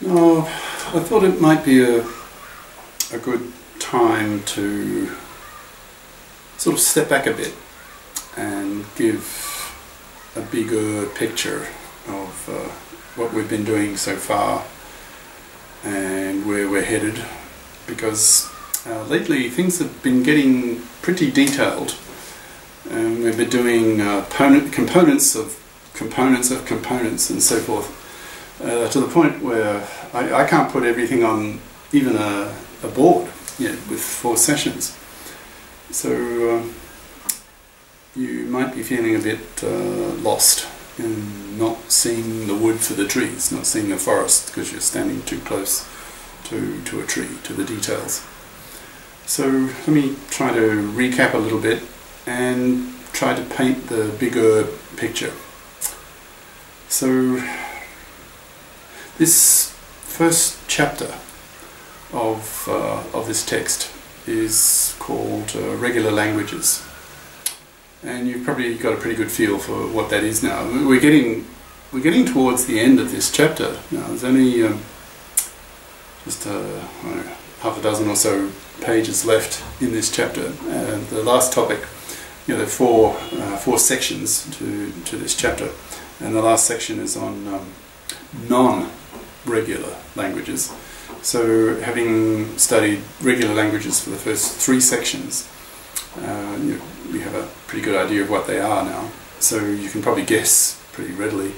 Oh, I thought it might be a good time to sort of step back a bit and give a bigger picture of what we've been doing so far and where we're headed, because lately things have been getting pretty detailed, and we've been doing components of components of components and so forth, to the point where I can't put everything on even a board, with 4 sessions. So you might be feeling a bit lost in not seeing the wood for the trees, not seeing a forest because you're standing too close to a tree, to the details. So let me try to recap a little bit and try to paint the bigger picture. So this first chapter of this text is called Regular Languages, and you've probably got a pretty good feel for what that is now. We're getting towards the end of this chapter now. There's only just half a dozen or so pages left in this chapter, and the last topic, there are four sections to this chapter, and the last section is on non-regular languages. So having studied regular languages for the first 3 sections, we have a pretty good idea of what they are now. So you can probably guess pretty readily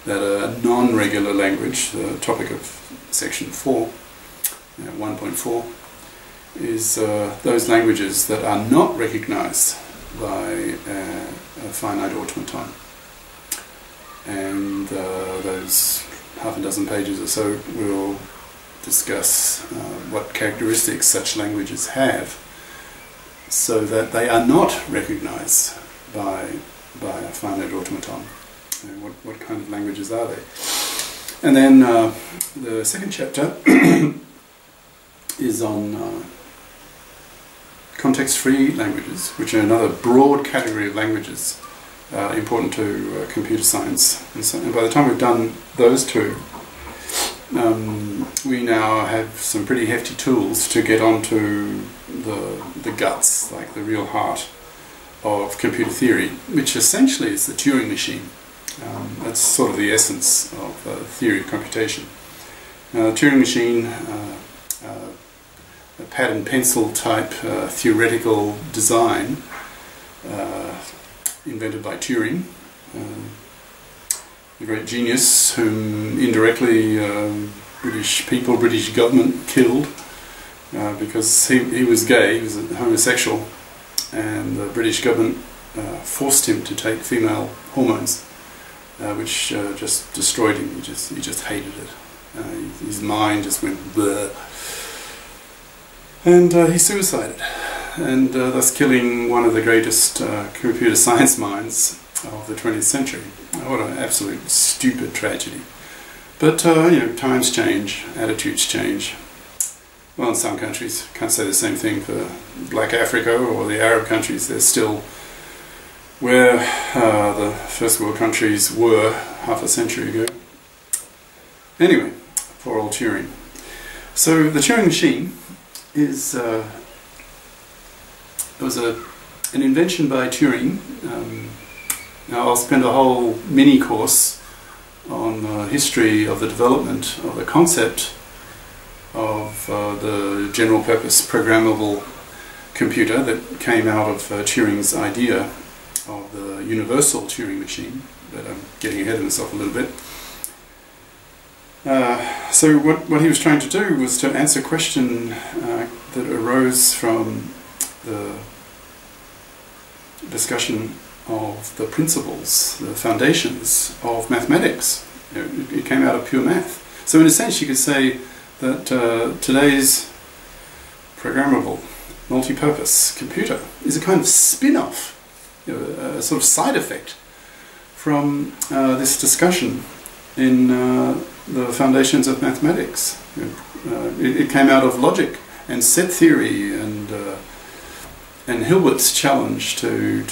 that a non-regular language, the topic of section 4, 1.4, is those languages that are not recognized by a finite automaton. And those half a dozen pages or so will discuss what characteristics such languages have, so that they are not recognized by a finite automaton. What kind of languages are they? And then the second chapter is on context-free languages, which are another broad category of languages important to computer science. And by the time we've done those two, we now have some pretty hefty tools to get onto the guts, like the real heart of computer theory, which essentially is the Turing machine. That's sort of the essence of theory of computation. The Turing machine, a pad and pencil type theoretical design invented by Turing, the great genius whom indirectly British government killed because he was gay, he was a homosexual, and the British government forced him to take female hormones, which just destroyed him. He just hated it. His mind just went bleh. And he suicided, and thus killing one of the greatest computer science minds of the 20th century. What an absolute stupid tragedy. But times change, attitudes change. Well, in some countries, can't say the same thing for Black Africa or the Arab countries. They're still where the first world countries were half a century ago. Anyway, poor old Turing. So the Turing machine is was an invention by Turing. Now I'll spend a whole mini course on the history of the development of the concept of the general purpose programmable computer that came out of Turing's idea of the universal Turing machine, but I'm getting ahead of myself a little bit. So what he was trying to do was to answer a question that arose from the discussion of the principles, the foundations of mathematics. It came out of pure math. So in a sense you could say that today's programmable, multi-purpose computer is a kind of spin-off, a sort of side effect from this discussion in the foundations of mathematics. It came out of logic and set theory and Hilbert's challenge to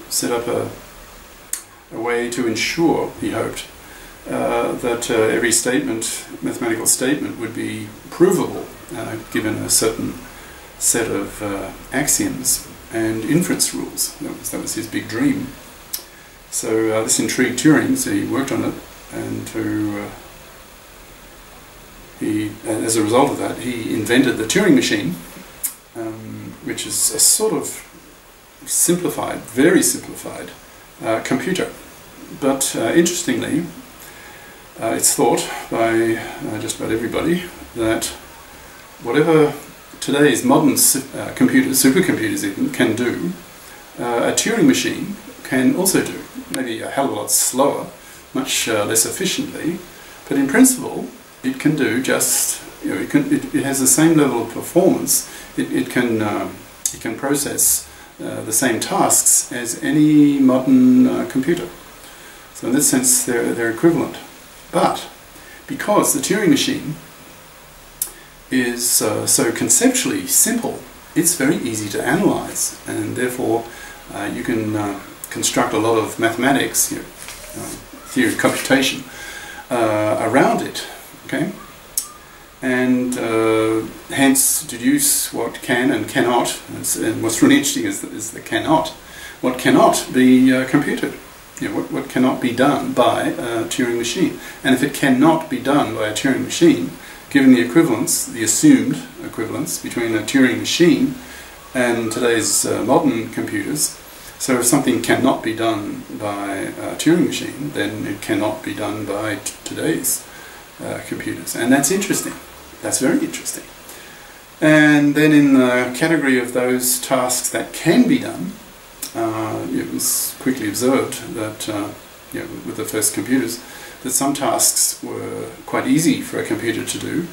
set up a way to ensure, he hoped, that every statement, mathematical statement, would be provable given a certain set of axioms and inference rules. That was his big dream. So this intrigued Turing, so he worked on it, and as a result of that, he invented the Turing Machine, which is a sort of simplified, very simplified computer. But interestingly, it's thought by just about everybody that whatever today's modern computers, supercomputers even, can do, a Turing machine can also do. Maybe a hell of a lot slower, much less efficiently, but in principle it can do just, it has the same level of performance. It can process the same tasks as any modern computer. So in this sense they're equivalent. But because the Turing machine is so conceptually simple, it's very easy to analyze, and therefore you can construct a lot of mathematics, theory of computation, around it, okay? And hence deduce what can and cannot, and what's really interesting is the cannot. What cannot be computed, what cannot be done by a Turing machine. And if it cannot be done by a Turing machine, given the equivalence, the assumed equivalence between a Turing machine and today's modern computers, so if something cannot be done by a Turing machine, then it cannot be done by today's computers. And that's interesting. That's very interesting. And then in the category of those tasks that can be done, it was quickly observed that with the first computers, that some tasks were quite easy for a computer to do,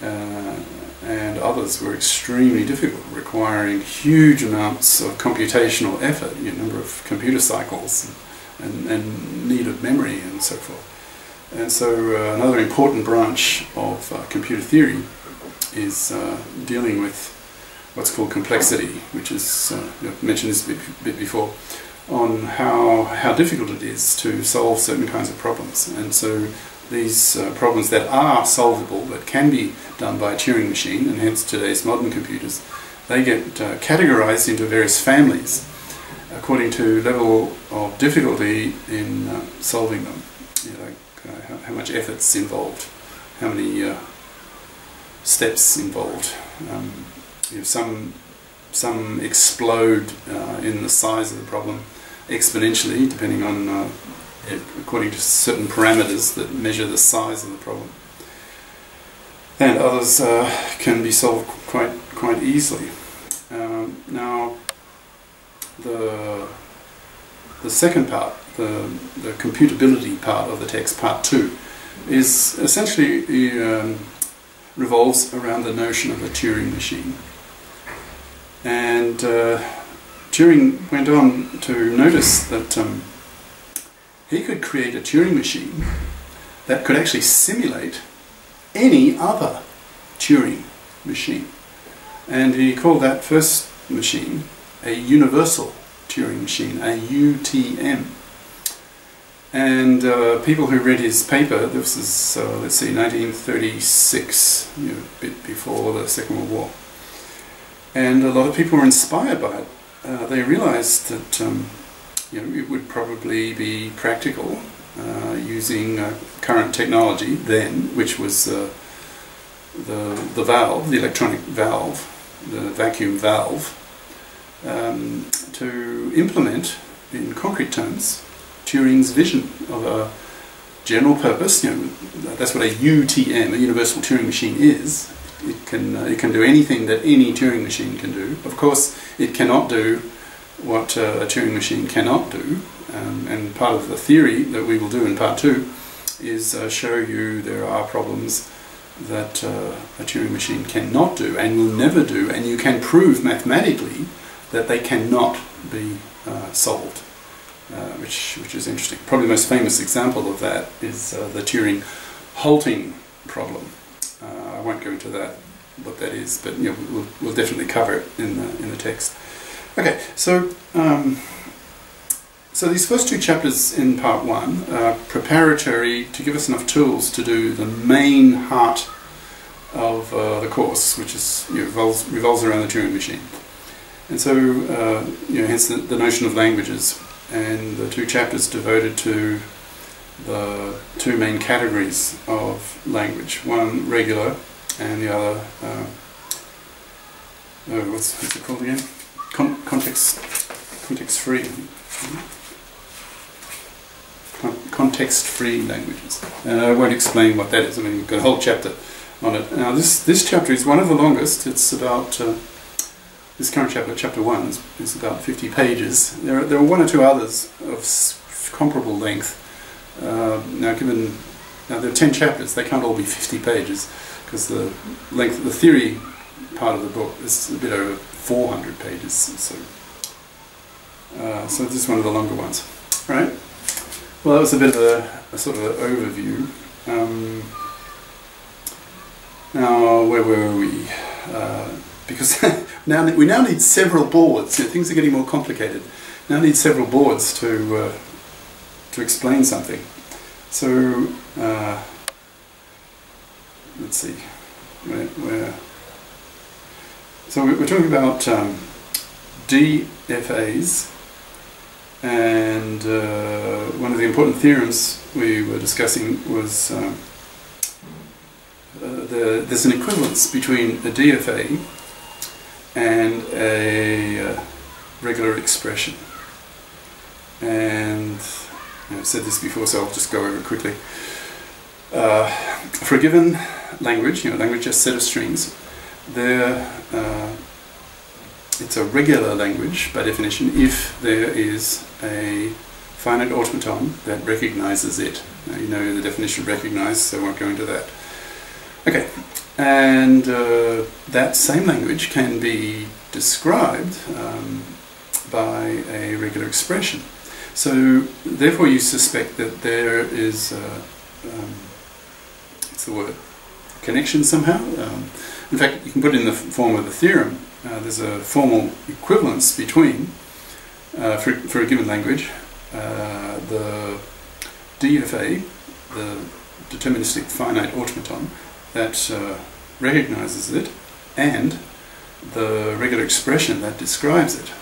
and others were extremely difficult, requiring huge amounts of computational effort, number of computer cycles and need of memory and so forth. And so another important branch of computer theory is dealing with what's called complexity, which is, I've mentioned this a bit before, on how difficult it is to solve certain kinds of problems. And so these problems that are solvable, that can be done by a Turing machine, and hence today's modern computers, they get categorized into various families according to level of difficulty in solving them. How much effort's involved, how many steps involved. Some explode in the size of the problem exponentially, depending on according to certain parameters that measure the size of the problem, and others can be solved quite easily. Now, the second part, the computability part of the text, part 2, is essentially revolves around the notion of a Turing machine. And Turing went on to notice that he could create a Turing machine that could actually simulate any other Turing machine. And he called that first machine a universal Turing machine, a UTM. And people who read his paper, this is, let's see, 1936, a bit before the Second World War, and a lot of people were inspired by it. They realized that it would probably be practical using current technology then, which was the valve, the electronic valve, the vacuum valve, to implement in concrete terms Turing's vision of a general purpose. That's what a UTM, a universal Turing machine, is. It can do anything that any Turing machine can do. Of course, it cannot do what a Turing machine cannot do. And part of the theory that we will do in part 2 is show you there are problems that a Turing machine cannot do and will never do, and you can prove mathematically that they cannot be solved, which is interesting. Probably the most famous example of that is the Turing halting problem. I won't go into that, what that is, but we'll definitely cover it in the text. Okay, so So these first two chapters in part one are preparatory to give us enough tools to do the main heart of the course, which is, revolves around the Turing machine. And so, hence the notion of languages, and the two chapters devoted to the two main categories of language. One regular, and the other, what's it called again? Context-free. Context-free languages. And I won't explain what that is. I mean, we've got a whole chapter on it. Now, this chapter is one of the longest. It's about, this current chapter, chapter 1, is about 50 pages. There are one or two others of comparable length. Now, there are 10 chapters. They can't all be 50 pages because the length, the theory part of the book is a bit over 400 pages. So this is one of the longer ones. Right? Well, that was a bit of a sort of an overview. Now, where were we? Because we now need several boards. Things are getting more complicated. Now need several boards to explain something. So let's see. So we're talking about DFAs. And one of the important theorems we were discussing was there's an equivalence between a DFA and a regular expression. And I've said this before, so I'll just go over it quickly. For a given language, language just set of strings, it's a regular language by definition if there is a finite automaton that recognizes it. Now, you know the definition of recognize, so I won't go into that. Okay, and that same language can be described by a regular expression. So therefore you suspect that there is what's the word? Connection somehow. In fact, you can put it in the form of a theorem. There's a formal equivalence between, for a given language, the DFA, the deterministic finite automaton, that recognizes it, and the regular expression that describes it.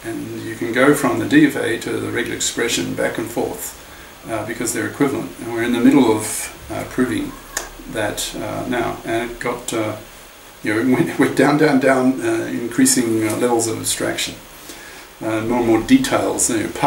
And you can go from the DFA to the regular expression back and forth because they're equivalent. And we're in the middle of proving that now. And it got, it went down, increasing levels of abstraction. More and more details.